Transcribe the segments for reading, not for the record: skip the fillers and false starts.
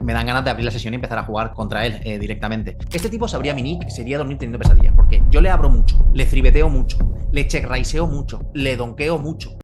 me dan ganas de abrir la sesión y empezar a jugar contra él directamente. Este tipo sabría mi nick, sería dormir teniendo pesadillas, porque yo le abro mucho, le fribeteo mucho, le check raiseo mucho, le donkeo mucho.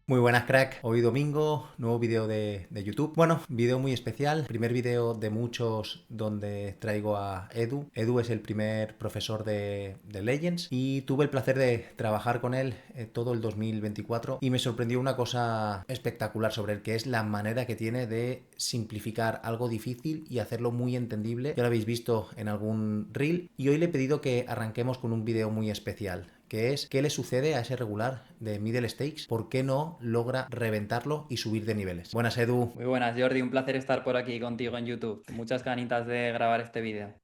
Muy buenas, crack. Hoy domingo, nuevo vídeo de YouTube. Bueno, vídeo muy especial. Primer vídeo de muchos donde traigo a Edu. Edu es el primer profesor de Legends y tuve el placer de trabajar con él todo el 2024 y me sorprendió una cosa espectacular sobre él, que es la manera que tiene de simplificar algo difícil y hacerlo muy entendible. Ya lo habéis visto en algún reel y hoy le he pedido que arranquemos con un vídeo muy especial, que es qué le sucede a ese regular de middle stakes, por qué no logra reventarlo y subir de niveles. Buenas, Edu. Muy buenas, Jordi. Un placer estar por aquí contigo en YouTube. Muchas ganitas de grabar este vídeo.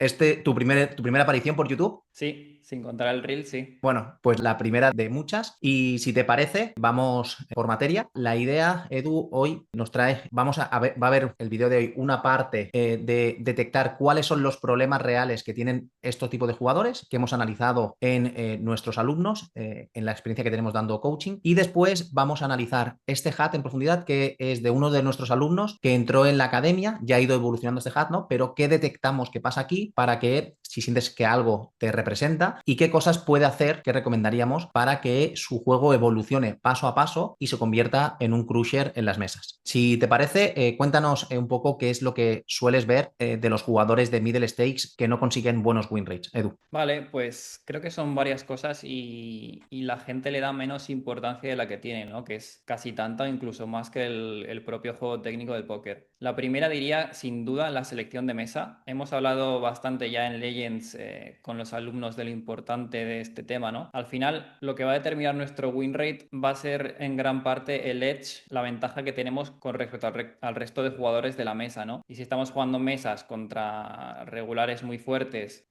¿Tu primera aparición por YouTube? Sí, sin contar el reel, sí. Bueno, pues la primera de muchas. Y si te parece, vamos por materia. La idea, Edu, hoy nos trae, va a ver el vídeo de hoy una parte de detectar cuáles son los problemas reales que tienen estos tipos de jugadores que hemos analizado en nuestros alumnos, en la experiencia que tenemos dando coaching. Y después vamos a analizar este hat en profundidad, que es de uno de nuestros alumnos que entró en la academia, ya ha ido evolucionando este hat, ¿no? Pero qué detectamos que pasa aquí para que, si sientes que algo te representa, y qué cosas puede hacer, que recomendaríamos para que su juego evolucione paso a paso y se convierta en un crusher en las mesas. Si te parece, cuéntanos un poco qué es lo que sueles ver de los jugadores de middle stakes que no consiguen buenos win rates, Edu. Vale, pues creo que son varias cosas y la gente le da menos importancia de la que tiene, ¿no? Que es casi tanta o incluso más que el propio juego técnico del póker. La primera diría, sin duda, la selección de mesa. Hemos hablado bastante ya en Legends con los alumnos de lo importante de este tema, ¿no? Al final, lo que va a determinar nuestro win rate va a ser en gran parte el edge, la ventaja que tenemos con respecto al resto de jugadores de la mesa, ¿no? Y si estamos jugando mesas contra regulares muy fuertes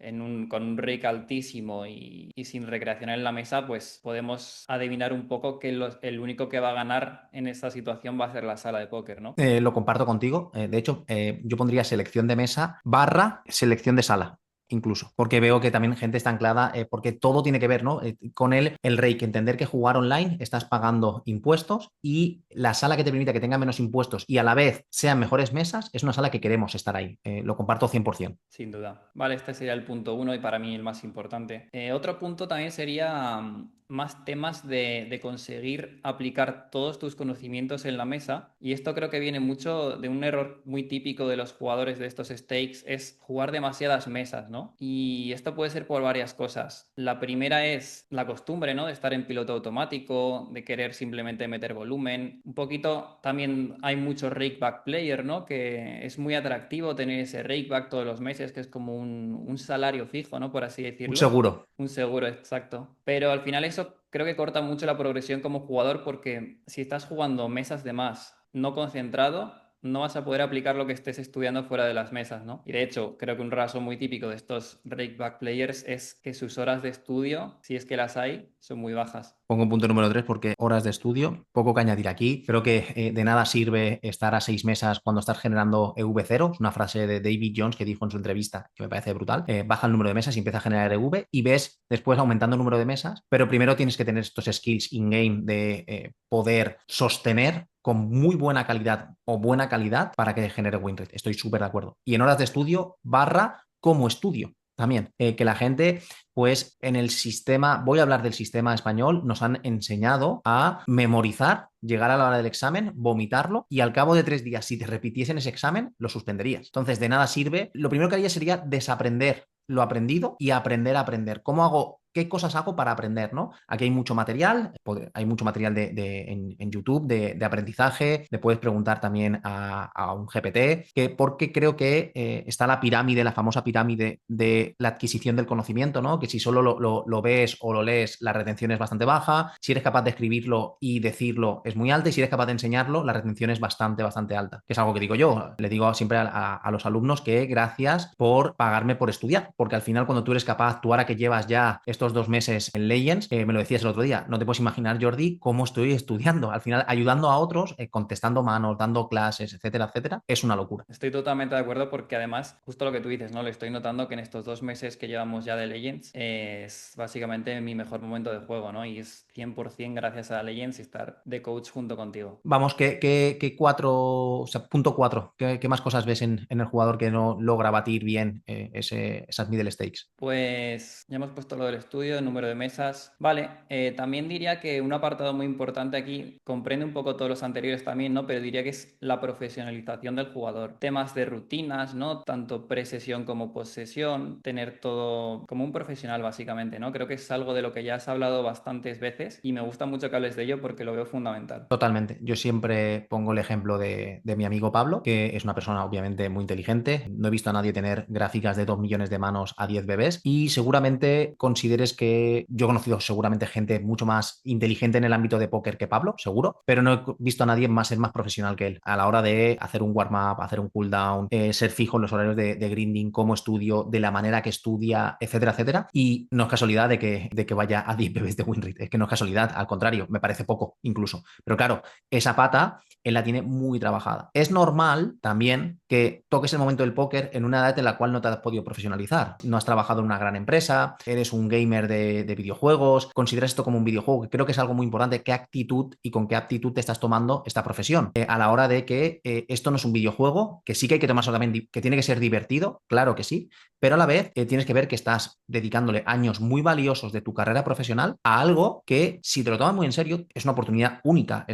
con un rake altísimo y sin recreación en la mesa, pues podemos adivinar un poco que el único que va a ganar en esta situación va a ser la sala de póker, ¿no? Lo comparto contigo. De hecho, yo pondría selección de mesa barra selección de sala, incluso, porque veo que también gente está anclada, porque todo tiene que ver, ¿no? Con el rey, que entender que jugar online estás pagando impuestos y la sala que te permita que tenga menos impuestos y a la vez sean mejores mesas es una sala que queremos estar ahí. Lo comparto 100%. Sin duda. Vale, este sería el punto uno y para mí el más importante. Otro punto también sería más temas de conseguir aplicar todos tus conocimientos en la mesa. Y esto creo que viene mucho de un error muy típico de los jugadores de estos stakes, es jugar demasiadas mesas, ¿no? Y esto puede ser por varias cosas. La primera es la costumbre, ¿no? De estar en piloto automático, de querer simplemente meter volumen. Un poquito también hay mucho rakeback player, ¿no? Que es muy atractivo tener ese rakeback todos los meses, que es como un salario fijo, ¿no? Por así Un decirlo. seguro. Un seguro, exacto. Pero al final eso creo que corta mucho la progresión como jugador porque si estás jugando mesas de más no concentrado, no vas a poder aplicar lo que estés estudiando fuera de las mesas, ¿no? Y de hecho, creo que un rasgo muy típico de estos rakeback players es que sus horas de estudio, si es que las hay, son muy bajas. Pongo punto número 3 porque horas de estudio, poco que añadir aquí. Creo que de nada sirve estar a 6 mesas cuando estás generando EV0. Es una frase de David Jones que dijo en su entrevista que me parece brutal. Baja el número de mesas y empieza a generar EV y ves después aumentando el número de mesas, pero primero tienes que tener estos skills in-game de poder sostener con muy buena calidad o buena calidad para que genere win rate. Estoy súper de acuerdo. Y en horas de estudio barra como estudio también. Que la gente, pues en el sistema, voy a hablar del sistema español, nos han enseñado a memorizar, llegar a la hora del examen, vomitarlo y al cabo de 3 días, si te repitiesen ese examen, lo suspenderías. Entonces, de nada sirve. Lo primero que haría sería desaprender lo aprendido y aprender a aprender. ¿Cómo hago? ¿Qué cosas hago para aprender? ¿No? Aquí hay mucho material en YouTube de aprendizaje, le puedes preguntar también a un GPT, porque creo que está la pirámide, la famosa pirámide de la adquisición del conocimiento, ¿no? Que si solo lo ves o lo lees, la retención es bastante baja, si eres capaz de escribirlo y decirlo es muy alta, y si eres capaz de enseñarlo, la retención es bastante, bastante alta, que es algo que digo yo, le digo siempre a los alumnos que gracias por pagarme por estudiar, porque al final cuando tú eres capaz, tú ahora que llevas ya estos estos 2 meses en Legends, me lo decías el otro día, no te puedes imaginar, Jordi, cómo estoy estudiando. Al final, ayudando a otros, contestando manos, dando clases, etcétera, etcétera, es una locura. Estoy totalmente de acuerdo porque además, justo lo que tú dices, ¿no? Le estoy notando que en estos 2 meses que llevamos ya de Legends es básicamente mi mejor momento de juego, ¿no? Y es 100% gracias a Legends y estar de coach junto contigo. Vamos, ¿qué cuatro, o sea, punto cuatro, qué más cosas ves en el jugador que no logra batir bien esas middle stakes? Pues ya hemos puesto lo del estudio, el número de mesas. Vale, también diría que un apartado muy importante aquí, comprende un poco todos los anteriores también, ¿no? Pero diría que es la profesionalización del jugador. Temas de rutinas, ¿no? Tanto pre-sesión como post-sesión, tener todo como un profesional básicamente, ¿no? Creo que es algo de lo que ya has hablado bastantes veces y me gusta mucho que hables de ello porque lo veo fundamental. Totalmente. Yo siempre pongo el ejemplo de mi amigo Pablo, que es una persona obviamente muy inteligente. No he visto a nadie tener gráficas de 2 millones de manos a 10 bebés y seguramente consideres que yo he conocido seguramente gente mucho más inteligente en el ámbito de póker que Pablo, seguro, pero no he visto a nadie más ser más profesional que él a la hora de hacer un warm-up, hacer un cooldown, ser fijo en los horarios de grinding, cómo estudio, de la manera que estudia, etcétera, etcétera. Y no es casualidad de que vaya a 10 bebés de win rate. Es que no es casualidad, al contrario, me parece poco incluso. Pero claro, esa pata él la tiene muy trabajada. Es normal también que toques el momento del póker en una edad en la cual no te has podido profesionalizar. No has trabajado en una gran empresa, eres un gamer de videojuegos, consideras esto como un videojuego, que creo que es algo muy importante, qué actitud y con qué aptitud te estás tomando esta profesión. A la hora de que esto no es un videojuego, que sí que hay que tomarlo también, que tiene que ser divertido, claro que sí, pero a la vez tienes que ver que estás dedicándole años muy valiosos de tu carrera profesional a algo que, si te lo tomas muy en serio, es una oportunidad única,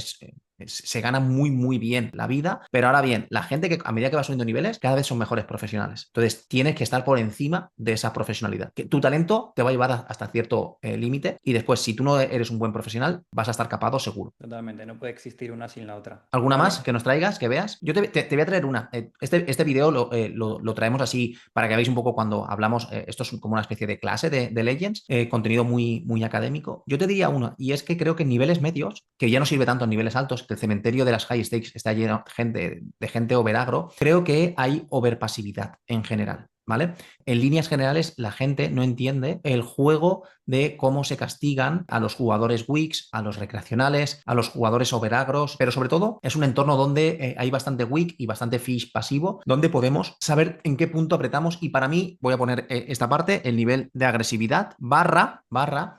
se gana muy, muy bien la vida, pero ahora bien, la gente que a medida que va subiendo niveles, cada vez son mejores profesionales. Entonces, tienes que estar por encima de esa profesionalidad. Que tu talento te va a llevar hasta cierto límite y después, si tú no eres un buen profesional, vas a estar capado seguro. Totalmente, no puede existir una sin la otra. ¿Alguna más Vale. que nos traigas, que veas? Yo te voy a traer una. Este video lo traemos así para que veáis un poco cuando hablamos. Esto es como una especie de clase de Legends, contenido muy, muy académico. Yo te diría una, y es que creo que en niveles medios, que ya no sirve tanto en niveles altos, que el cementerio de las high stakes está lleno de gente overagro, creo que hay overpasividad en general. ¿Vale? En líneas generales, la gente no entiende el juego de cómo se castigan a los jugadores weaks, a los recreacionales, a los jugadores overagros, pero sobre todo es un entorno donde hay bastante weak y bastante fish pasivo, donde podemos saber en qué punto apretamos y para mí, voy a poner esta parte, el nivel de agresividad barra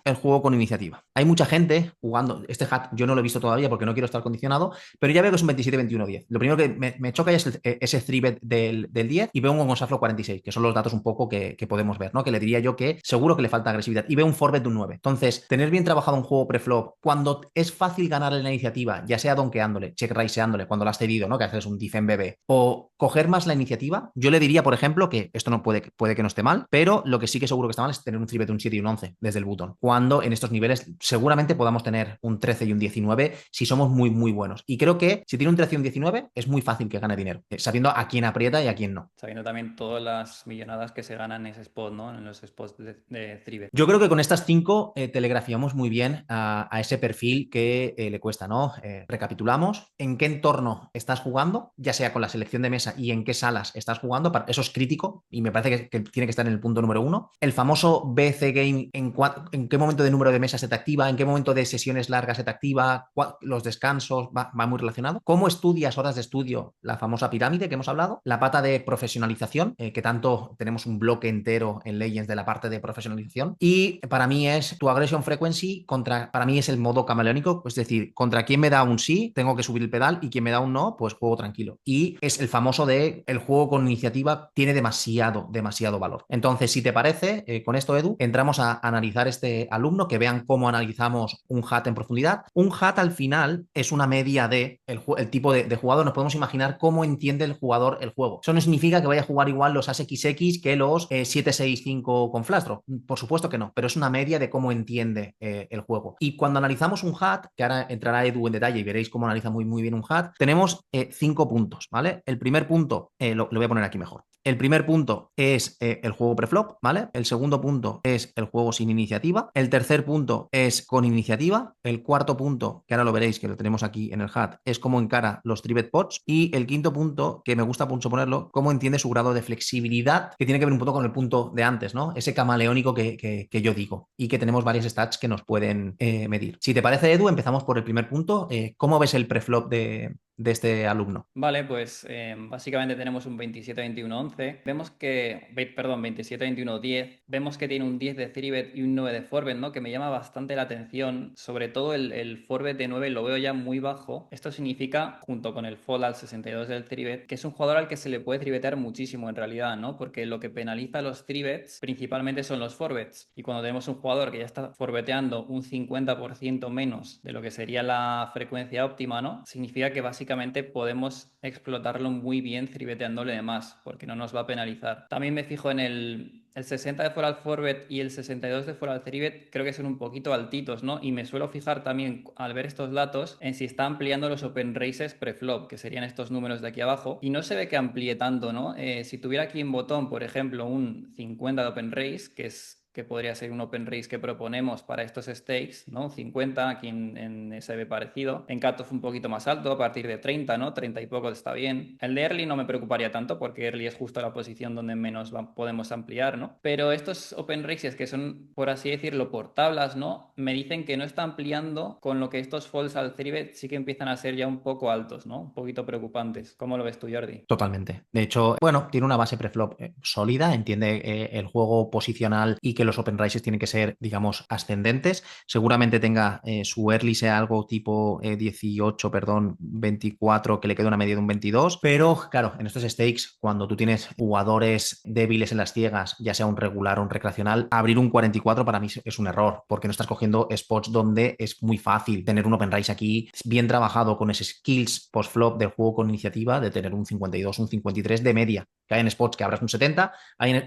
el juego con iniciativa. Hay mucha gente jugando, este hat yo no lo he visto todavía porque no quiero estar condicionado, pero ya veo que es un 27-21-10. Lo primero que me choca es ese 3-bet del 10 y veo un Gonzalo 46, que son los datos un poco que podemos ver, ¿no? Que le diría yo que seguro que le falta agresividad. Y veo un 4-bet de un 9. Entonces, tener bien trabajado un juego preflop, cuando es fácil ganar la iniciativa, ya sea donkeándole, check raiseándole, cuando lo has cedido, ¿no? Que haces un defend BB, o coger más la iniciativa, yo le diría, por ejemplo, que esto no puede que no esté mal, pero lo que sí que seguro que está mal es tener un 3-bet, un 7 y un 11 desde el botón. Cuando en estos niveles seguramente podamos tener un 13 y un 19 si somos muy, muy buenos. Y creo que si tiene un 13 y un 19 es muy fácil que gane dinero, sabiendo a quién aprieta y a quién no. Sabiendo también todas las millonadas que se ganan en ese spot, ¿no? En los spots de 3bet. Yo creo que con estas 5 telegrafiamos muy bien a ese perfil que le cuesta, ¿no? Recapitulamos en qué entorno estás jugando, ya sea con la selección de mesa y en qué salas estás jugando. Eso es crítico y me parece que tiene que estar en el punto número 1. El famoso BC Game, en qué momento de número de mesa se te activa, en qué momento de sesiones largas se te activa, los descansos, va muy relacionado. ¿Cómo estudias horas de estudio? La famosa pirámide que hemos hablado. La pata de profesionalización, que tanto tenemos un bloque entero en Legends de la parte de profesionalización. Y para mí es tu aggression frequency para mí es el modo camaleónico, es decir, contra quien me da un sí, tengo que subir el pedal y quien me da un no, pues juego tranquilo. Y es el famoso de el juego con iniciativa tiene demasiado valor. Entonces, si te parece, con esto, Edu, entramos a analizar este alumno, que vean cómo analizamos un hat en profundidad. Un hat al final es una media de el tipo de jugador. Nos podemos imaginar cómo entiende el jugador el juego. Eso no significa que vaya a jugar igual los As XX que los 7-6-5 con flash draw. Por supuesto que no, pero es una media de cómo entiende el juego. Y cuando analizamos un hat, que ahora entrará Edu en detalle y veréis cómo analiza muy, muy bien un hat, tenemos 5 puntos, ¿vale? El primer punto, lo voy a poner aquí mejor. El primer punto es el juego preflop, ¿vale? El segundo punto es el juego sin iniciativa. El tercer punto es con iniciativa. El cuarto punto, que ahora lo veréis, que lo tenemos aquí en el hat, es cómo encara los trivet pots. Y el quinto punto, que me gusta mucho ponerlo, cómo entiende su grado de flexibilidad, que tiene que ver un poco con el punto de antes, ¿no? Ese camaleónico que yo digo y que tenemos varias stats que nos pueden medir. Si te parece, Edu, empezamos por el primer punto. ¿Cómo ves el preflop de este alumno? Vale, pues básicamente tenemos un 27-21-11. Vemos que, perdón, 27-21-10. Vemos que tiene un 10 de 3-bet y un 9 de 4-bet, ¿no? Que me llama bastante la atención. Sobre todo el 4-bet de 9 lo veo ya muy bajo. Esto significa, junto con el fold al 62 del 3-bet, que es un jugador al que se le puede 3-betear muchísimo en realidad, ¿no? Porque lo que penaliza a los 3-bets principalmente son los 4-bets. Y cuando tenemos un jugador que ya está 4-beteando un 50% menos de lo que sería la frecuencia óptima, ¿no? Significa que básicamente podemos explotarlo muy bien tribeteándole de más, porque no nos va a penalizar. También me fijo en el 60 de fuera al forbet y el 62 de fuera al tribet, creo que son un poquito altitos, ¿no? Y me suelo fijar también, al ver estos datos, en si está ampliando los open races preflop, que serían estos números de aquí abajo, y no se ve que amplíe tanto, ¿no? Si tuviera aquí en botón, por ejemplo, un 50 de open race, que podría ser un open race que proponemos para estos stakes, ¿no? 50, aquí en SB parecido. En cutoff un poquito más alto, a partir de 30, ¿no? 30 y poco está bien. El de early no me preocuparía tanto porque early es justo la posición donde menos podemos ampliar, ¿no? Pero estos open races que son, por así decirlo, por tablas, ¿no? Me dicen que no está ampliando, con lo que estos falls al 3-bet sí que empiezan a ser ya un poco altos, ¿no? Un poquito preocupantes. ¿Cómo lo ves tú, Jordi? Totalmente. De hecho, bueno, tiene una base preflop sólida, entiende el juego posicional y que los open rises tienen que ser, digamos, ascendentes. Seguramente tenga su early sea algo tipo 18, perdón, 24, que le quede una media de un 22. Pero claro, en estos stakes, cuando tú tienes jugadores débiles en las ciegas, ya sea un regular o un recreacional, abrir un 44 para mí es un error, porque no estás cogiendo spots donde es muy fácil tener un open rise aquí bien trabajado con ese skills post-flop del juego con iniciativa de tener un 52, un 53 de media, que hay en spots que abras un 70,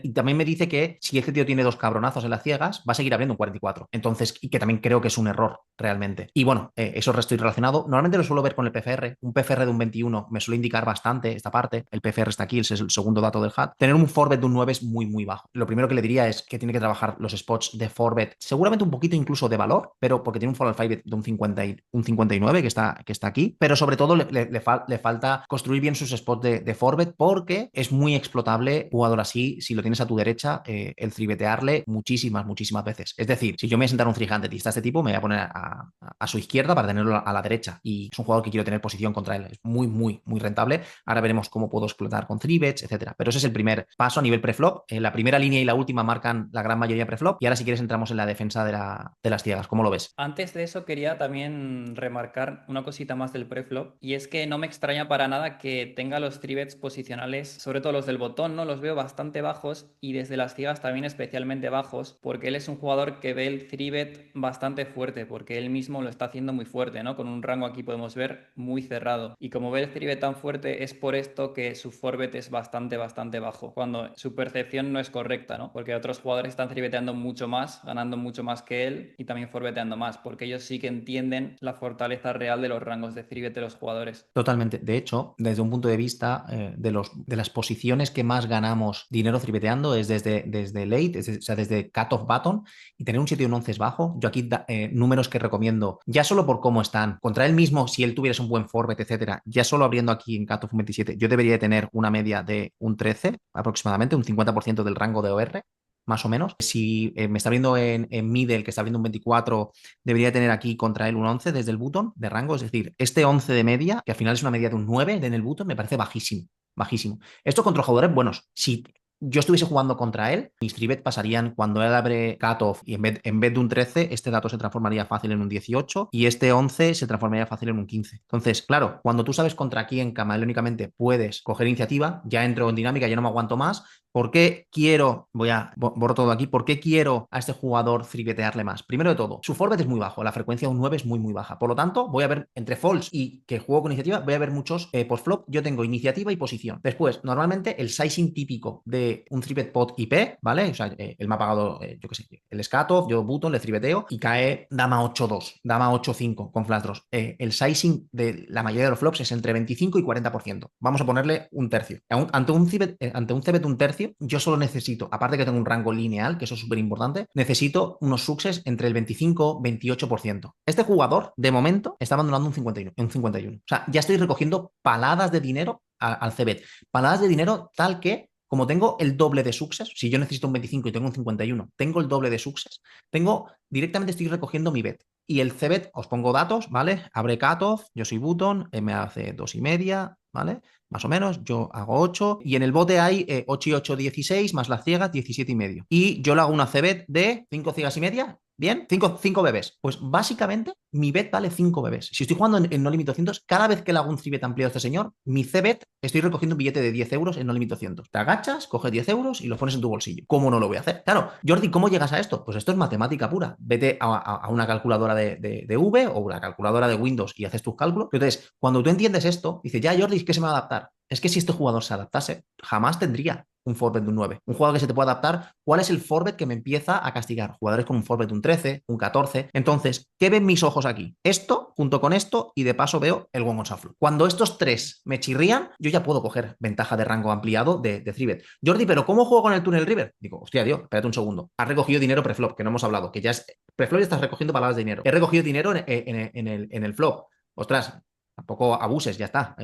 y también me dice que si este tío tiene dos cabronazos en las ciegas, va a seguir abriendo un 44. Entonces, y que también creo que es un error realmente. Y bueno, eso estoy relacionado. Normalmente lo suelo ver con el PFR. Un PFR de un 21 me suele indicar bastante esta parte. El PFR está aquí, ese es el segundo dato del hat. Tener un forbet de un 9 es muy, muy bajo. Lo primero que le diría es que tiene que trabajar los spots de forbet, seguramente un poquito incluso de valor, pero porque tiene un fall al 5 de un 50 y un 59 que está aquí, pero sobre todo le falta construir bien sus spots de forbet porque es muy explotable jugador así, si lo tienes a tu derecha, el tribetearle muchísimas, muchísimas veces. Es decir, si yo me voy a sentar un 300 y está este tipo, me voy a poner a su izquierda para tenerlo a la derecha y es un jugador que quiero tener posición contra él. Es muy, muy, muy rentable. Ahora veremos cómo puedo explotar con 3-bets, etcétera. Pero ese es el primer paso a nivel preflop. La primera línea y la última marcan la gran mayoría preflop y ahora si quieres entramos en la defensa de las ciegas. ¿Cómo lo ves? Antes de eso quería también remarcar una cosita más del preflop y es que no me extraña para nada que tenga los tribets posicionales, sobre todo los del botón, ¿no? Los veo bastante bajos y desde las ciegas también especialmente bajos porque él es un jugador que ve el tribet bastante fuerte porque él mismo lo está haciendo muy fuerte, ¿no? Con un rango aquí podemos ver muy cerrado y como ve el tribet tan fuerte es por esto que su forbet es bastante, bastante bajo cuando su percepción no es correcta, ¿no? Porque otros jugadores están tribeteando mucho más, ganando mucho más que él y también forbeteando más, porque ellos sí que entienden la fortaleza real de los rangos de free bet de los jugadores. Totalmente. De hecho, desde un punto de vista de las posiciones que más ganamos dinero tribeteando es desde late, o sea, desde cut-off button y tener un 7 y un 11 es bajo. Yo aquí números que recomiendo, ya solo por cómo están, contra él mismo, si él tuviese un buen forbet, etcétera, ya solo abriendo aquí en cut-off un 27, yo debería de tener una media de un 13 aproximadamente, un 50% del rango de OR más o menos. Si me está viendo en middle, que está viendo un 24, debería tener aquí contra él un 11 desde el button de rango. Es decir, este 11 de media, que al final es una media de un 9 en el button, me parece bajísimo. Bajísimo. Esto contra jugadores buenos. Si yo estuviese jugando contra él, mis free bet pasarían cuando él abre cutoff y en vez de un 13, este dato se transformaría fácil en un 18 y este 11 se transformaría fácil en un 15. Entonces, claro, cuando tú sabes contra quién camaleónicamente puedes coger iniciativa, ya entro en dinámica, ya no me aguanto más. ¿Por qué quiero, borro todo aquí, por qué quiero a este jugador fribetearle más? Primero de todo, su forbet es muy bajo, la frecuencia de un 9 es muy, muy baja. Por lo tanto, voy a ver entre falls y que juego con iniciativa, voy a ver muchos post-flop. Yo tengo iniciativa y posición. Después, normalmente el sizing típico un 3-bet pot IP, ¿vale? O sea, él me ha pagado, yo qué sé, el scat-off, yo button, le 3-beteo y cae dama 8-2, dama 8-5 con flash draws. El sizing de la mayoría de los flops es entre 25 y 40%. Vamos a ponerle un tercio. Ante un c-bet un tercio, yo solo necesito, aparte que tengo un rango lineal, que eso es súper importante, necesito unos success entre el 25-28%. Este jugador, de momento, está abandonando un 51, un 51. O sea, ya estoy recogiendo paladas de dinero al CBET. Paladas de dinero tal que, como tengo el doble de success, si yo necesito un 25 y tengo un 51, tengo el doble de success, directamente estoy recogiendo mi bet. Y el CBET, os pongo datos, ¿vale? Abre cutoff, yo soy button, me hace 2,5, ¿vale? Más o menos, yo hago 8 y en el bote hay 8 y 8, 16, más las ciegas, 17,5. Y yo le hago una CBET de 5 ciegas y media, ¿bien? 5 bebés. Pues básicamente mi bet vale 5 bebés. Si estoy jugando en No Limit 200, cada vez que le hago un CBET ampliado a este señor, mi CBET estoy recogiendo un billete de 10 euros en No Limit 200. Te agachas, coges 10 euros y los pones en tu bolsillo. ¿Cómo no lo voy a hacer? Claro, Jordi, ¿cómo llegas a esto? Pues esto es matemática pura. Vete a una calculadora de V o una calculadora de Windows y haces tus cálculos. Entonces, cuando tú entiendes esto, dices, ya Jordi, ¿qué se me va a adaptar? Es que si este jugador se adaptase, jamás tendría un forbet de un 9. Un jugador que se te puede adaptar, ¿cuál es el forbet que me empieza a castigar? Jugadores con un forbet de un 13, un 14. Entonces, ¿qué ven mis ojos aquí? Esto, junto con esto, y de paso veo el One on Shuffle. Cuando estos tres me chirrían, yo ya puedo coger ventaja de rango ampliado de 3-bet. Jordi, ¿pero cómo juego con el Tunnel River? Digo, hostia, Dios, espérate un segundo. Has recogido dinero preflop, que no hemos hablado, que ya es preflop y estás recogiendo palabras de dinero. He recogido dinero en el flop. Ostras, tampoco abuses, ya está.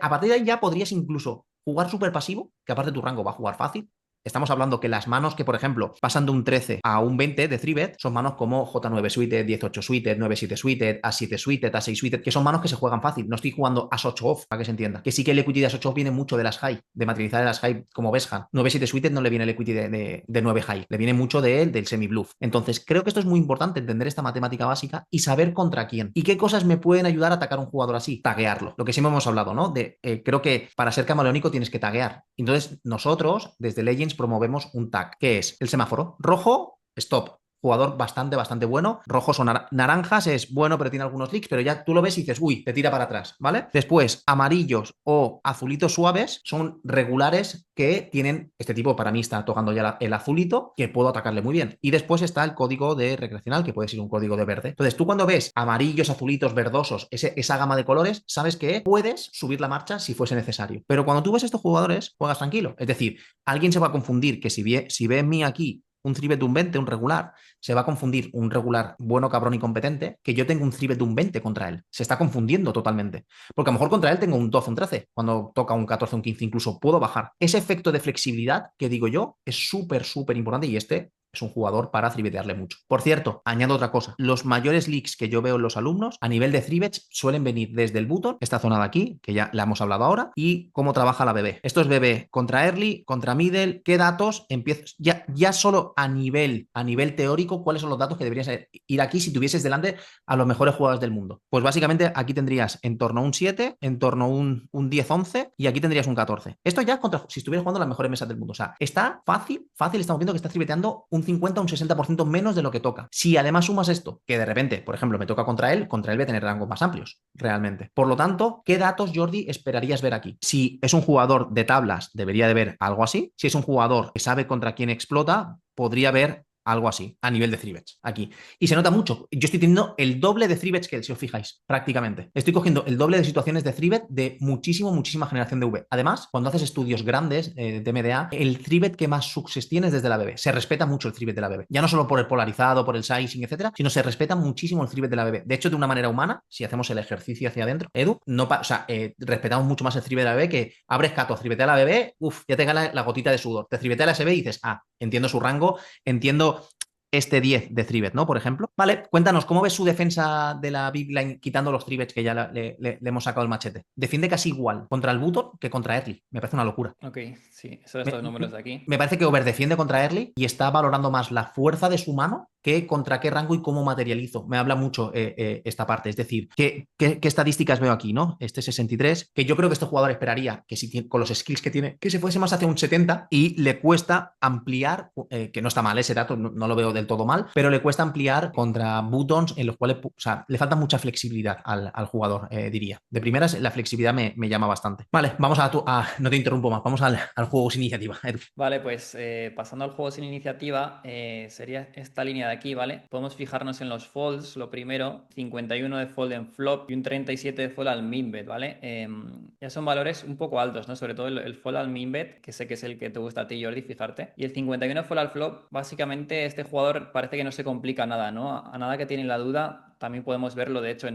A partir de ahí ya podrías incluso jugar súper pasivo, que aparte tu rango va a jugar fácil. Estamos hablando que las manos que, por ejemplo, pasan de un 13 a un 20 de 3-bet son manos como J9 suited, 18 suited, 9-7 suited, A7 suited, A6 suited, que son manos que se juegan fácil. No estoy jugando As8 off, para que se entienda. Que sí que el equity de As8 off viene mucho de las high, de materializar de las high como Beshan. 9-7 suited no le viene el equity de 9 high, le viene mucho del semi-bluff. Entonces, creo que esto es muy importante, entender esta matemática básica y saber contra quién. ¿Y qué cosas me pueden ayudar a atacar a un jugador así? Taguearlo. Lo que siempre hemos hablado, ¿no? Creo que para ser camaleónico tienes que taguear. Entonces, nosotros, desde Legends, promovemos un tag, que es el semáforo. Rojo, stop. Jugador bastante bueno. Rojos o naranjas es bueno, pero tiene algunos leaks, pero ya tú lo ves y dices, uy, te tira para atrás, ¿vale? Después, amarillos o azulitos suaves son regulares que tienen este tipo, para mí está tocando ya el azulito, que puedo atacarle muy bien. Y después está el código de recreacional, que puede ser un código de verde. Entonces, tú cuando ves amarillos, azulitos, verdosos, esa gama de colores, sabes que puedes subir la marcha si fuese necesario. Pero cuando tú ves estos jugadores, juegas tranquilo. Es decir, alguien se va a confundir que si ve en mí aquí un 3-bet de un 20, un regular, se va a confundir un regular bueno, cabrón y competente, que yo tengo un 3-bet de un 20 contra él. Se está confundiendo totalmente. Porque a lo mejor contra él tengo un 12, un 13. Cuando toca un 14, un 15, incluso puedo bajar. Ese efecto de flexibilidad que digo yo es súper importante y este es un jugador para threebetearle mucho. Por cierto, añado otra cosa. Los mayores leaks que yo veo en los alumnos a nivel de 3-bets suelen venir desde el button, esta zona de aquí, que ya la hemos hablado ahora, y cómo trabaja la BB. Esto es BB contra early, contra middle, qué datos empiezas, ya solo a nivel teórico, cuáles son los datos que deberías ir aquí si tuvieses delante a los mejores jugadores del mundo. Pues básicamente aquí tendrías en torno a un 7, en torno a un 10-11 y aquí tendrías un 14. Esto ya contra, si estuvieras jugando las mejores mesas del mundo. O sea, está fácil, estamos viendo que está tribeteando un 50, un 60% menos de lo que toca. Si además sumas esto, que de repente, por ejemplo, me toca contra él voy a tener rangos más amplios, realmente. Por lo tanto, ¿qué datos, Jordi, esperarías ver aquí? Si es un jugador de tablas, debería de ver algo así. Si es un jugador que sabe contra quién explota, podría ver algo así, a nivel de 3-bets, aquí. Y se nota mucho. Yo estoy teniendo el doble de 3-bets que él, si os fijáis, prácticamente. Estoy cogiendo el doble de situaciones de 3-bet de muchísima generación de V. Además, cuando haces estudios grandes de MDA, el 3-bet que más success tienes desde la BB. Se respeta mucho el 3-bet de la BB. Ya no solo por el polarizado, por el sizing, etcétera, sino se respeta muchísimo el 3-bet de la BB. De hecho, de una manera humana, si hacemos el ejercicio hacia adentro, Edu, respetamos mucho más el 3-bet de la BB que abres cato, 3-betea la BB, ya te gana la gotita de sudor. Te 3-betea la SB y dices, entiendo su rango, entiendo este 10 de 3-bet, ¿no? Por ejemplo. Vale, cuéntanos, ¿cómo ves su defensa de la big line quitando los 3-bets que ya le hemos sacado el machete? Defiende casi igual contra el button que contra early. Me parece una locura. Ok, sí, son estos números de aquí. Me parece que over defiende contra early y está valorando más la fuerza de su mano que contra qué rango y cómo materializo. Me habla mucho esta parte. Es decir, ¿qué estadísticas veo aquí, ¿no? Este 63, que yo creo que este jugador esperaría que si con los skills que tiene, que se fuese más hacia un 70 y le cuesta ampliar, que no está mal ese dato, no lo veo del todo mal, pero le cuesta ampliar contra buttons en los cuales, o sea, le falta mucha flexibilidad al jugador, diría. De primeras, la flexibilidad me llama bastante. Vale, vamos no te interrumpo más, vamos al juego sin iniciativa. Edu. Vale, pues pasando al juego sin iniciativa, sería esta línea de aquí, ¿vale? Podemos fijarnos en los folds, lo primero, 51 de fold en flop y un 37 de fold al minbet, ¿vale? Ya son valores un poco altos, ¿no? Sobre todo el fold al minbet, que sé que es el que te gusta a ti, Jordi, fijarte. Y el 51 de fold al flop, básicamente este jugador parece que no se complica nada, ¿no? A nada que tiene la duda, también podemos verlo, de hecho,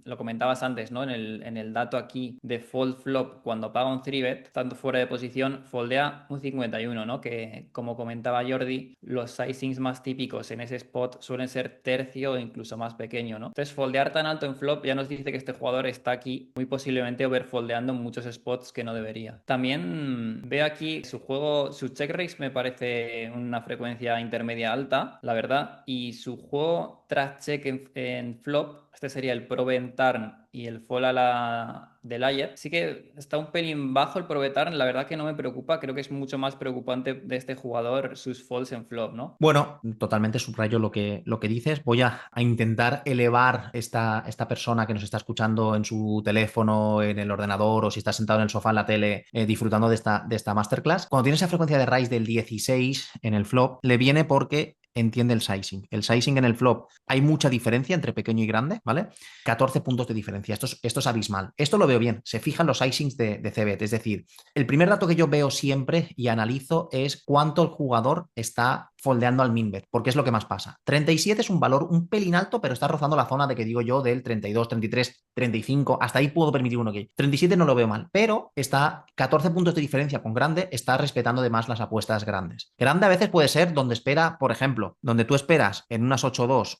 lo comentabas antes, ¿no? En el dato aquí de fold flop, cuando paga un 3-bet, tanto fuera de posición, foldea un 51, ¿no? Que, como comentaba Jordi, los sizings más típicos en ese spot suelen ser tercio o incluso más pequeño, ¿no? Entonces, foldear tan alto en flop ya nos dice que este jugador está aquí muy posiblemente overfoldeando en muchos spots que no debería. También veo aquí su juego, su check raise me parece una frecuencia intermedia alta, la verdad, y su juego trash check en flop, este sería el Probe Turn y el Fall a la del Ayer. Sí que está un pelín bajo el Probe Turn, la verdad que no me preocupa, creo que es mucho más preocupante de este jugador sus falls en flop, ¿no? Bueno, totalmente subrayo lo que dices. Voy a intentar elevar esta persona que nos está escuchando en su teléfono, en el ordenador o si está sentado en el sofá en la tele disfrutando de esta masterclass. Cuando tiene esa frecuencia de raise del 16 en el flop, le viene porque entiende el sizing. El sizing en el flop hay mucha diferencia entre pequeño y grande, ¿vale? 14 puntos de diferencia. Esto es abismal. Esto lo veo bien. Se fijan los sizings de CBET. Es decir, el primer dato que yo veo siempre y analizo es cuánto el jugador está foldeando al minbet, porque es lo que más pasa. 37 es un valor un pelín alto, pero está rozando la zona de que digo yo del 32, 33, 35. Hasta ahí puedo permitir uno que 37 no lo veo mal, pero está 14 puntos de diferencia con grande, está respetando además las apuestas grandes. Grande a veces puede ser donde espera, por ejemplo, donde tú esperas en unas 8-2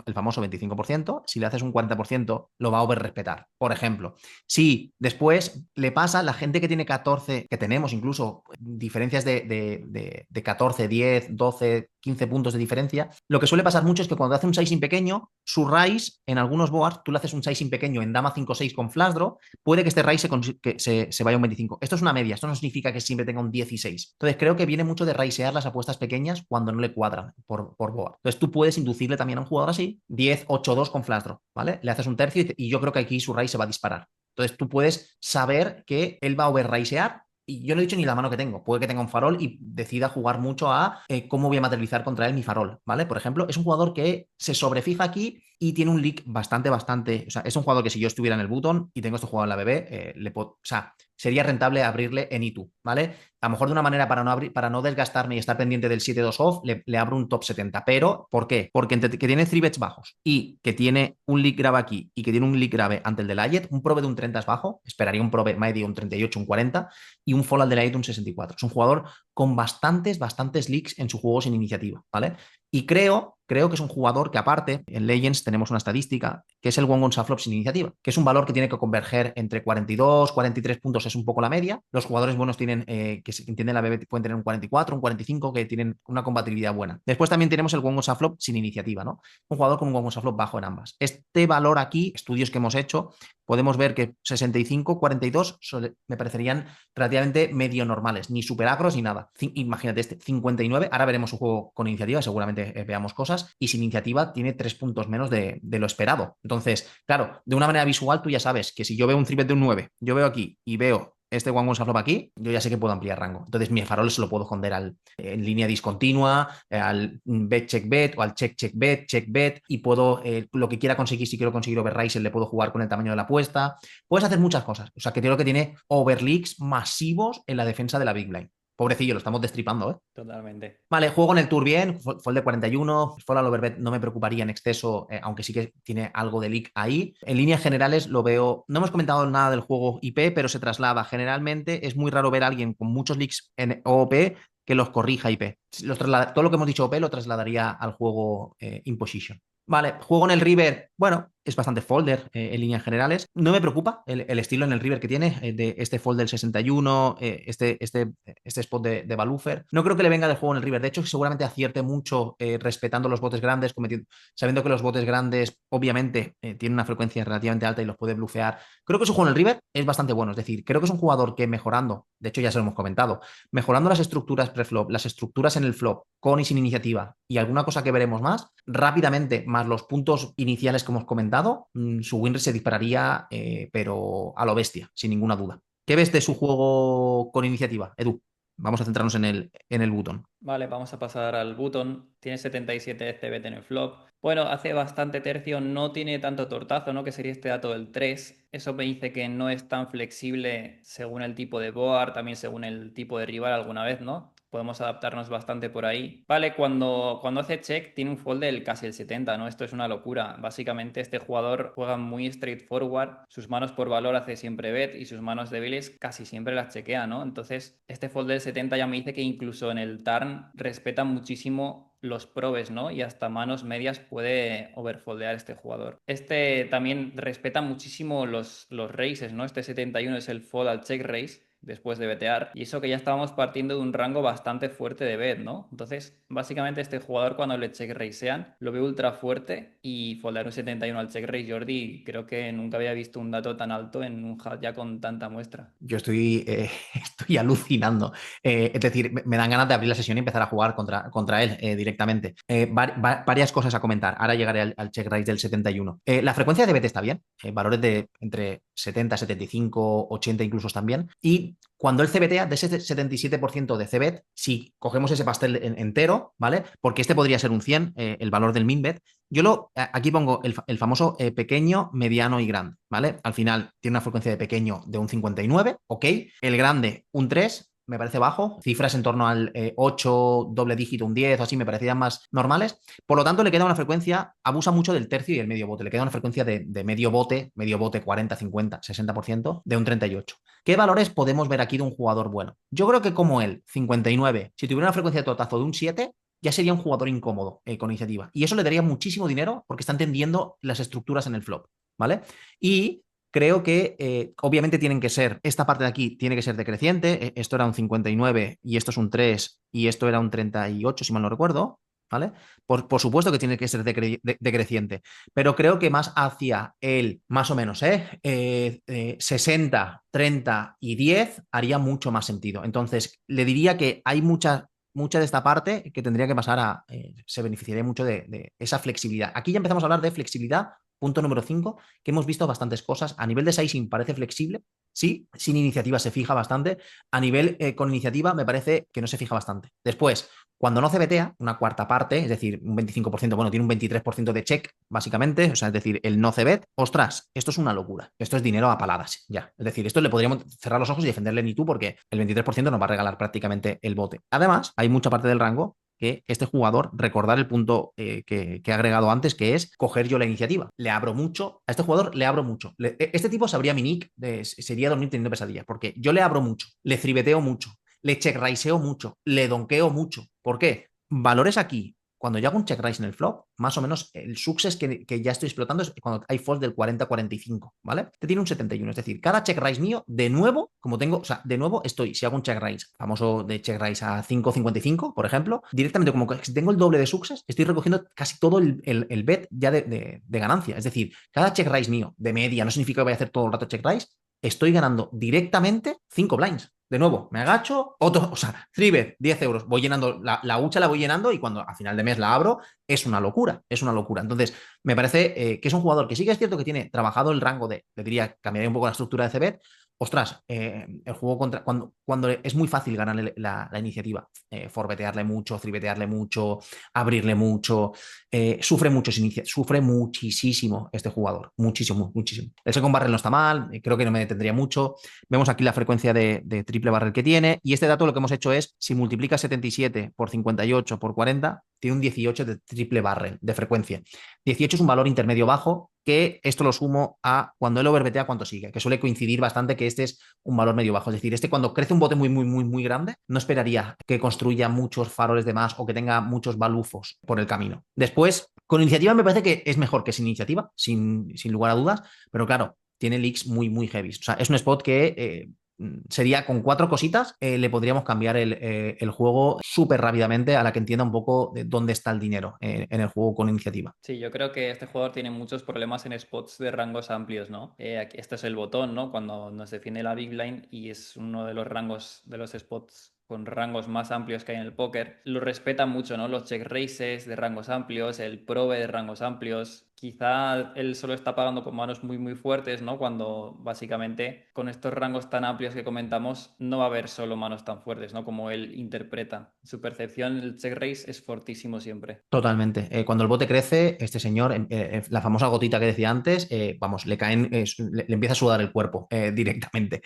el famoso 25%, si le haces un 40% lo va a over-respetar. Por ejemplo, si después le pasa la gente que tiene 14, que tenemos incluso diferencias de 14, 10, 12, 15 puntos de diferencia, lo que suele pasar mucho es que cuando hace un sizing pequeño, su raise en algunos boards, tú le haces un sizing pequeño en dama 5-6 con flash draw, puede que este raise se vaya a un 25. Esto es una media, esto no significa que siempre tenga un 16. Entonces creo que viene mucho de raisear las apuestas pequeñas cuando no le cuadran por board. Entonces tú puedes inducirle también a un jugador así, 10, 8-2 con flash draw, ¿vale? Le haces un tercio y yo creo que aquí su raise se va a disparar. Entonces tú puedes saber que él va a overraisear y yo no he dicho ni la mano que tengo. Puede que tenga un farol y decida jugar mucho a cómo voy a materializar contra él mi farol, ¿vale? Por ejemplo, es un jugador que se sobrefija aquí y tiene un leak bastante. O sea, es un jugador que si yo estuviera en el button y tengo este jugador en la BB, o sea, sería rentable abrirle en E2, ¿vale? A lo mejor de una manera para no desgastarme y estar pendiente del 7-2 off, le abro un top 70. Pero, ¿por qué? Porque entre que tiene 3 bets bajos y que tiene un leak grave aquí y que tiene un leak grave ante el de Layet, un probe de un 30 es bajo, esperaría un probe medio, un 38, un 40 y un fall al de Layet un 64. Es un jugador con bastantes leaks en su juego sin iniciativa, ¿vale? Y creo que es un jugador que aparte, en Legends tenemos una estadística, que es el one on flop sin iniciativa, que es un valor que tiene que converger entre 42, 43 puntos, es un poco la media. Los jugadores buenos tienen, que entienden la BB, pueden tener un 44, un 45, que tienen una compatibilidad buena. Después también tenemos el one on flop sin iniciativa, ¿no? Un jugador con un one on flop bajo en ambas. Este valor aquí, estudios que hemos hecho, podemos ver que 65, 42 me parecerían relativamente medio normales, ni super agros ni nada. Imagínate este 59, ahora veremos su juego con iniciativa, seguramente veamos cosas, y sin iniciativa tiene 3 puntos menos de lo esperado. Entonces, claro, de una manera visual tú ya sabes que si yo veo un 3-bet de un 9, yo veo aquí y veo este one flop aquí, yo ya sé que puedo ampliar rango. Entonces mi farol se lo puedo esconder en línea discontinua, al bet check bet o al check bet y puedo, lo que quiera conseguir, si quiero conseguir overraiser, le puedo jugar con el tamaño de la apuesta. Puedes hacer muchas cosas. O sea, que creo que tiene overleaks masivos en la defensa de la Big Blind. Pobrecillo, lo estamos destripando, ¿eh? Totalmente. Vale, juego en el tour bien, fue el de 41, fuera al overbet no me preocuparía en exceso, aunque sí que tiene algo de leak ahí. En líneas generales lo veo, no hemos comentado nada del juego IP, pero se traslada. Generalmente es muy raro ver a alguien con muchos leaks en OP que los corrija IP. Todo lo que hemos dicho OP lo trasladaría al juego in position. Vale, juego en el River. Bueno, es bastante folder en líneas generales. No me preocupa el estilo en el river que tiene, de este fold del 61, este spot de Valufer. No creo que le venga del juego en el river. De hecho, seguramente acierte mucho respetando los botes grandes, sabiendo que los botes grandes obviamente tienen una frecuencia relativamente alta y los puede blufear. Creo que su juego en el river es bastante bueno. Es decir, creo que es un jugador que mejorando, de hecho ya se lo hemos comentado, mejorando las estructuras preflop, las estructuras en el flop, con y sin iniciativa y alguna cosa que veremos más, rápidamente, más los puntos iniciales que hemos comentado, su win rate se dispararía, pero a lo bestia, sin ninguna duda. ¿Qué ves de su juego con iniciativa, Edu? Vamos a centrarnos en el button. Vale, vamos a pasar al button. Tiene 77 de CBT en el flop. Bueno, hace bastante tercio, no tiene tanto tortazo, ¿no? Que sería este dato del 3. Eso me dice que no es tan flexible según el tipo de board, también según el tipo de rival alguna vez, ¿no? Podemos adaptarnos bastante por ahí. Vale, cuando hace check tiene un fold del casi el 70, ¿no? Esto es una locura. Básicamente este jugador juega muy straightforward. Sus manos por valor hace siempre bet y sus manos débiles casi siempre las chequea, ¿no? Entonces este fold del 70 ya me dice que incluso en el turn respeta muchísimo los probes, ¿no? Y hasta manos medias puede overfoldear este jugador. Este también respeta muchísimo los raises, ¿no? Este 71 es el fold al check raise después de betear. Y eso que ya estábamos partiendo de un rango bastante fuerte de bet, ¿no? Entonces, básicamente este jugador cuando le check raisean lo ve ultra fuerte y foldear un 71 al check raise, Jordi, creo que nunca había visto un dato tan alto en un hat ya con tanta muestra. Yo estoy, estoy alucinando. Es decir, me dan ganas de abrir la sesión y empezar a jugar contra él directamente. Varias cosas a comentar. Ahora llegaré al check raise del 71. La frecuencia de BT está bien. Valores de entre 70, 75, 80 incluso están bien. Y cuando él CBTA, de ese 77% de CBET, si cogemos ese pastel entero, ¿vale? Porque este podría ser un 100, el valor del min bet. Aquí pongo el famoso pequeño, mediano y grande, ¿vale? Al final tiene una frecuencia de pequeño de un 59, ok. El grande, un 3, me parece bajo. Cifras en torno al 8, doble dígito, un 10 o así, me parecían más normales. Por lo tanto, le queda una frecuencia, abusa mucho del tercio y el medio bote. Le queda una frecuencia de medio bote 40, 50, 60% de un 38. ¿Qué valores podemos ver aquí de un jugador bueno? Yo creo que como él, 59, si tuviera una frecuencia de totazo de un 7, ya sería un jugador incómodo con iniciativa. Y eso le daría muchísimo dinero porque está entendiendo las estructuras en el flop, ¿vale? Y creo que obviamente tienen que ser, esta parte de aquí tiene que ser decreciente, esto era un 59 y esto es un 3 y esto era un 38, si mal no recuerdo, ¿vale? Por supuesto que tiene que ser decreciente, pero creo que más hacia el, más o menos, 60, 30 y 10 haría mucho más sentido. Entonces, le diría que hay mucha de esta parte que tendría que pasar se beneficiaría mucho de esa flexibilidad. Aquí ya empezamos a hablar de flexibilidad, punto número 5, que hemos visto bastantes cosas. A nivel de sizing parece flexible, sí, sin iniciativa se fija bastante. A nivel con iniciativa me parece que no se fija bastante. Después, cuando no CBTA, una cuarta parte, es decir, un 25%, bueno, tiene un 23% de check, básicamente, o sea, es decir, el no CBET, ostras, esto es una locura, esto es dinero a paladas, ya. Es decir, esto le podríamos cerrar los ojos y defenderle ni tú porque el 23% nos va a regalar prácticamente el bote. Además, hay mucha parte del rango que este jugador, recordar el punto que he agregado antes, que es coger yo la iniciativa. Le abro mucho, a este jugador le abro mucho. Este tipo sabría mi nick, sería dormir teniendo pesadillas, porque yo le abro mucho, le tribeteo mucho, le check raiseo mucho, le donqueo mucho. ¿Por qué? Valores aquí. Cuando yo hago un check raise en el flop, más o menos el success que ya estoy explotando es cuando hay falls del 40-45, ¿vale? Te tiene un 71, es decir, cada check raise mío, de nuevo, como tengo, o sea, de nuevo estoy, si hago un check raise, famoso de check raise a 5.55, por ejemplo, directamente como que si tengo el doble de success, estoy recogiendo casi todo el bet ya de ganancia. Es decir, cada check raise mío de media, no significa que voy a hacer todo el rato check raise, estoy ganando directamente 5 blinds. De nuevo, me agacho, otro, o sea, 3bet, 10 euros, voy llenando, la hucha la voy llenando y cuando a final de mes la abro, es una locura, es una locura. Entonces, me parece que es un jugador que sí que es cierto que tiene trabajado el rango le diría, cambiaría un poco la estructura de CBET. Ostras, el juego cuando es muy fácil ganarle la iniciativa, forbetearle mucho, tribetearle mucho, abrirle mucho, sufre muchísimo este jugador, muchísimo, muchísimo. El second barrel no está mal, creo que no me detendría mucho. Vemos aquí la frecuencia de triple barrel que tiene y este dato lo que hemos hecho es, si multiplica 77 por 58 por 40, tiene un 18 de triple barrel de frecuencia. 18 es un valor intermedio bajo, que esto lo sumo a cuando él overbetea cuánto sigue, que suele coincidir bastante que este es un valor medio bajo. Es decir, este cuando crece un bote muy grande, no esperaría que construya muchos faroles de más o que tenga muchos balufos por el camino. Después, con iniciativa me parece que es mejor que sin iniciativa, sin lugar a dudas, pero claro, tiene leaks muy heavy. O sea, es un spot que sería con 4 cositas, le podríamos cambiar el juego súper rápidamente a la que entienda un poco de dónde está el dinero en el juego con iniciativa. Sí, yo creo que este jugador tiene muchos problemas en spots de rangos amplios, ¿no? Este es el botón, ¿no? Cuando nos defiende la big blind y es uno de los rangos de los spots con rangos más amplios que hay en el póker. Lo respetan mucho, ¿no? Los check raises de rangos amplios, el prove de rangos amplios. Quizá él solo está pagando con manos muy fuertes, ¿no? Cuando básicamente con estos rangos tan amplios que comentamos no va a haber solo manos tan fuertes, ¿no? Como él interpreta. Su percepción, el check raise es fortísimo siempre. Totalmente. Cuando el bote crece, este señor, la famosa gotita que decía antes, vamos, le caen, le empieza a sudar el cuerpo directamente.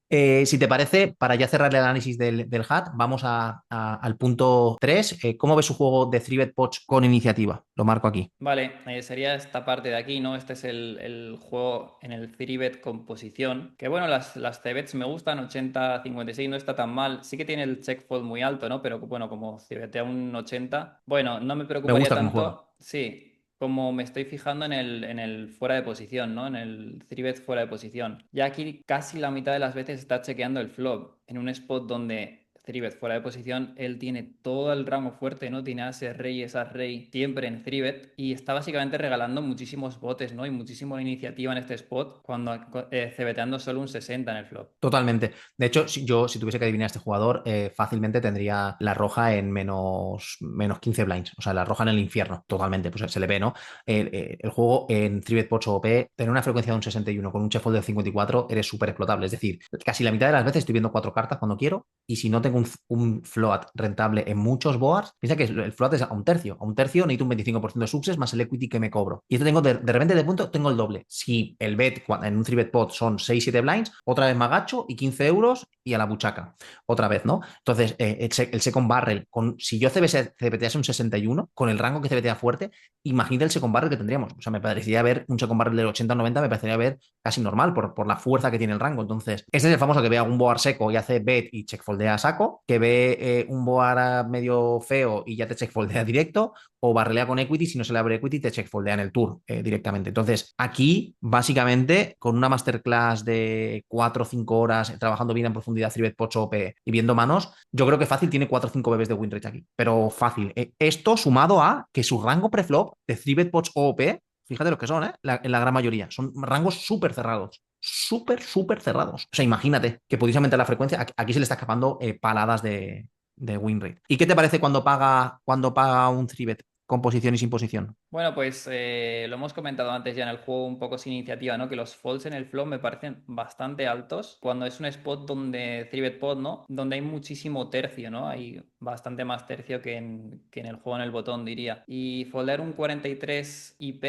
Si te parece, para ya cerrar el análisis del HAT, vamos al punto 3. ¿Cómo ves su juego de 3-bet pots con iniciativa? Lo marco aquí. Vale, sería esta parte de aquí, ¿no? Este es el juego en el 3-bet con posición. Que bueno, las C-bets me gustan, 80-56 no está tan mal. Sí que tiene el check fold muy alto, ¿no? Pero bueno, como si a un 80, bueno, no me Me preocuparía gusta cómo juega. tanto. Sí, como me estoy fijando en el fuera de posición, ¿no? En el 3-bet fuera de posición. Ya aquí casi la mitad de las veces está chequeando el flop. En un spot donde 3-bet fuera de posición, él tiene todo el rango fuerte, ¿no? Tiene ese rey siempre en 3-bet y está básicamente regalando muchísimos botes, ¿no? Y muchísima iniciativa en este spot cuando cebeteando solo un 60 en el flop. Totalmente. De hecho, si tuviese que adivinar a este jugador, fácilmente tendría la roja en menos 15 blinds. O sea, la roja en el infierno, totalmente. Pues se le ve, ¿no? El juego en 3-bet pots OP, tener una frecuencia de un 61 con un shuffle de 54, eres súper explotable. Es decir, casi la mitad de las veces estoy viendo 4 cartas cuando quiero, y si no tengo un float rentable en muchos boards, piensa que el float es a un tercio. A un tercio necesito un 25% de success más el equity que me cobro. Y esto tengo de repente de punto, tengo el doble. Si el bet en un 3-bet pot son 6-7 blinds, otra vez me agacho y 15 euros y a la buchaca. Otra vez, ¿no? Entonces, el second barrel, si yo CBTase un 61, con el rango que CBTA fuerte, imagínate el second barrel que tendríamos. O sea, me parecería ver un second barrel del 80-90, me parecería ver casi normal por la fuerza que tiene el rango. Entonces, este es el famoso que ve a un board seco y hace bet y check foldea a saco, que ve un board medio feo y ya te check foldea directo, o barrelea con equity, si no se le abre equity, te check foldea en el tour directamente. Entonces, aquí, básicamente, con una masterclass de 4 o 5 horas trabajando bien en profundidad, 3-bet pots OP y viendo manos, yo creo que fácil tiene 4 o 5 bebés de win rate aquí, pero fácil. Esto sumado a que su rango preflop de 3-bet pots OP, fíjate lo que son, en la gran mayoría, son rangos súper cerrados. Súper cerrados. O sea, imagínate que pudiese aumentar la frecuencia. Aquí se le está escapando paladas de win rate. ¿Y qué te parece cuando paga un 3-bet con posición y sin posición? Bueno, pues lo hemos comentado antes ya en el juego un poco sin iniciativa, ¿no? Que los folds en el flop me parecen bastante altos cuando es un spot donde 3-bet pot, ¿no? Donde hay muchísimo tercio, ¿no? Hay bastante más tercio que en el juego en el botón, diría. Y foldear un 43 IP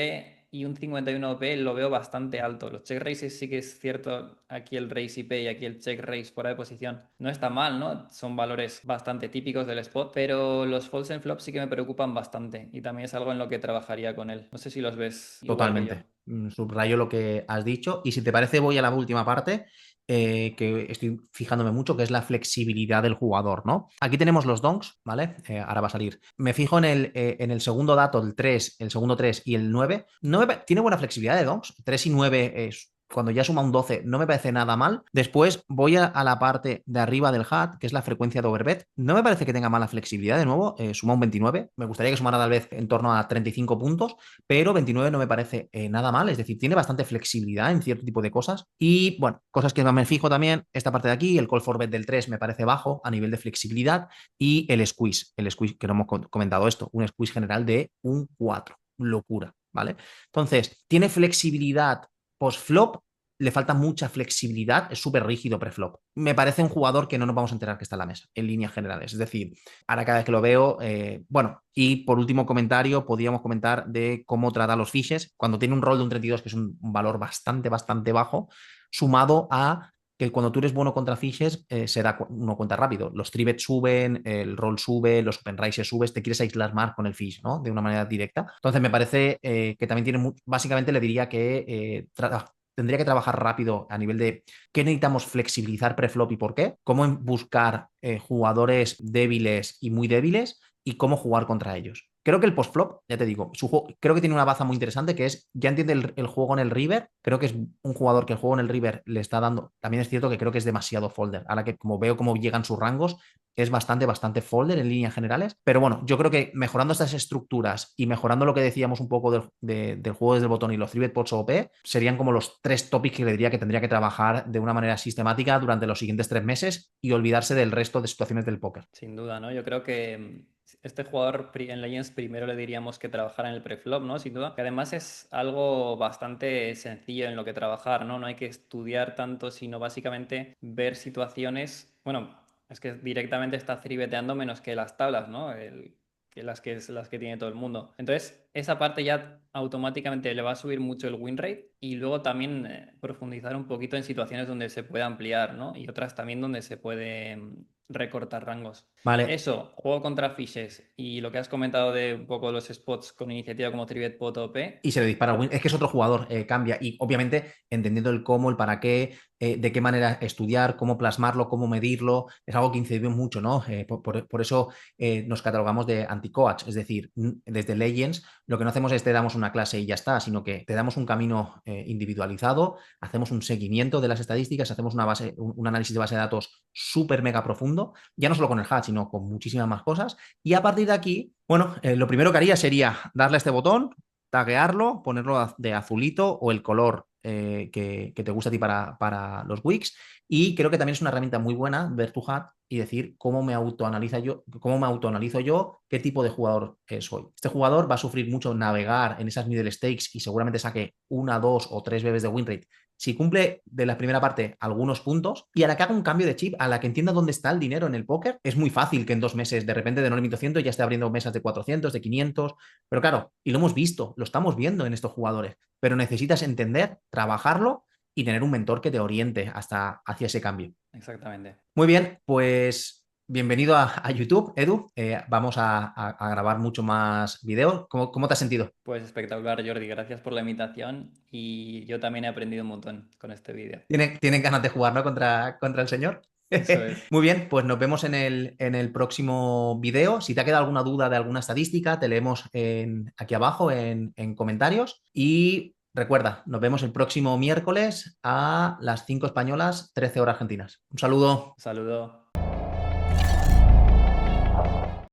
y un 51 OP lo veo bastante alto. Los check raises sí que es cierto, aquí el raise IP y aquí el check raise fuera de posición no está mal, ¿no? Son valores bastante típicos del spot, pero los falls en flop sí que me preocupan bastante y también es algo en lo que trabajaría con él. No sé si los ves igual que yo. Totalmente. Subrayo lo que has dicho. Y si te parece, voy a la última parte, que estoy fijándome mucho, que es la flexibilidad del jugador, ¿no? Aquí tenemos los donks, ¿vale? Ahora va a salir. Me fijo en el segundo dato, el 3, el segundo 3 y el 9. Tiene buena flexibilidad de donks. 3 y 9 es cuando ya suma un 12, no me parece nada mal. Después voy a la parte de arriba del hat, que es la frecuencia de overbet. No me parece que tenga mala flexibilidad, de nuevo, suma un 29. Me gustaría que sumara tal vez en torno a 35 puntos, pero 29 no me parece nada mal. Es decir, tiene bastante flexibilidad en cierto tipo de cosas. Y bueno, cosas que me fijo también, esta parte de aquí, el call for bet del 3 me parece bajo a nivel de flexibilidad, y el squeeze, que no hemos comentado esto, un squeeze general de un 4. Locura, ¿vale? Entonces, tiene flexibilidad post-flop, le falta mucha flexibilidad, es súper rígido pre-flop. Me parece un jugador que no nos vamos a enterar que está en la mesa, en líneas generales. Es decir, ahora cada vez que lo veo, bueno, y por último comentario, podríamos comentar de cómo trata los fishes, cuando tiene un rol de un 32, que es un valor bastante bajo, sumado a que cuando tú eres bueno contra fishes, se da uno cuenta rápido. Los tribets suben, el roll sube, los open raises subes, te quieres aislar más con el fish, ¿no? De una manera directa. Entonces me parece que también tiene, básicamente le diría que tendría que trabajar rápido a nivel de qué necesitamos flexibilizar preflop y por qué, cómo buscar jugadores débiles y muy débiles y cómo jugar contra ellos. Creo que el postflop, ya te digo, su juego, creo que tiene una baza muy interesante que es, ya entiende el juego en el River, creo que es un jugador que el juego en el River le está dando, también es cierto que creo que es demasiado folder, ahora que como veo cómo llegan sus rangos, es bastante folder en líneas generales, pero bueno, yo creo que mejorando estas estructuras y mejorando lo que decíamos un poco del juego desde el botón y los 3 pots OP, serían como los 3 topics que le diría que tendría que trabajar de una manera sistemática durante los siguientes 3 meses y olvidarse del resto de situaciones del póker. Sin duda, ¿no? Yo creo que este jugador en Legends primero le diríamos que trabajara en el preflop, ¿no? Sin duda. Que además es algo bastante sencillo en lo que trabajar, ¿no? No hay que estudiar tanto, sino básicamente ver situaciones. Bueno, es que directamente está triveteando menos que las tablas, ¿no? Que las que tiene todo el mundo. Entonces, esa parte ya automáticamente le va a subir mucho el win rate y luego también profundizar un poquito en situaciones donde se puede ampliar, ¿no? Y otras también donde se puede recortar rangos. Vale, Eso, juego contra fishes y lo que has comentado de un poco los spots con iniciativa como Trivet Pot OP. y se le dispara al win. Es que es otro jugador, cambia. Y obviamente entendiendo el cómo, el para qué, de qué manera estudiar, cómo plasmarlo, cómo medirlo, es algo que incide mucho, ¿no? Por eso nos catalogamos de anti-coach. Es decir, desde Legends lo que no hacemos es te damos una clase y ya está, sino que te damos un camino individualizado, hacemos un seguimiento de las estadísticas, hacemos un análisis de base de datos súper mega profundo, ya no solo con el hatch, sino con muchísimas más cosas. Y a partir de aquí, bueno, lo primero que haría sería darle a este botón, taguearlo, ponerlo de azulito o el color que te gusta a ti para los wicks. Y creo que también es una herramienta muy buena ver tu hat y decir cómo me autoanalizo yo, qué tipo de jugador soy. Este jugador va a sufrir mucho navegar en esas middle stakes y seguramente saque una, dos o tres bebés de win rate. Si cumple de la primera parte algunos puntos y a la que haga un cambio de chip, a la que entienda dónde está el dinero en el póker, es muy fácil que en 2 meses de repente de 9.200 ya esté abriendo mesas de 400, de 500. Pero claro, y lo hemos visto, lo estamos viendo en estos jugadores, pero necesitas entender, trabajarlo y tener un mentor que te oriente hasta hacia ese cambio. Exactamente. Muy bien, pues bienvenido a YouTube, Edu. Vamos a grabar mucho más videos. ¿Cómo te has sentido? Pues espectacular, Jordi. Gracias por la invitación y yo también he aprendido un montón con este vídeo. ¿Tienen ganas de jugar, ¿no? Contra el señor. Eso es. Muy bien, pues nos vemos en el próximo video. Si te ha quedado alguna duda de alguna estadística, te leemos aquí abajo en comentarios. Y recuerda, nos vemos el próximo miércoles a las 5 españolas, 13 horas argentinas. Un saludo. Un saludo.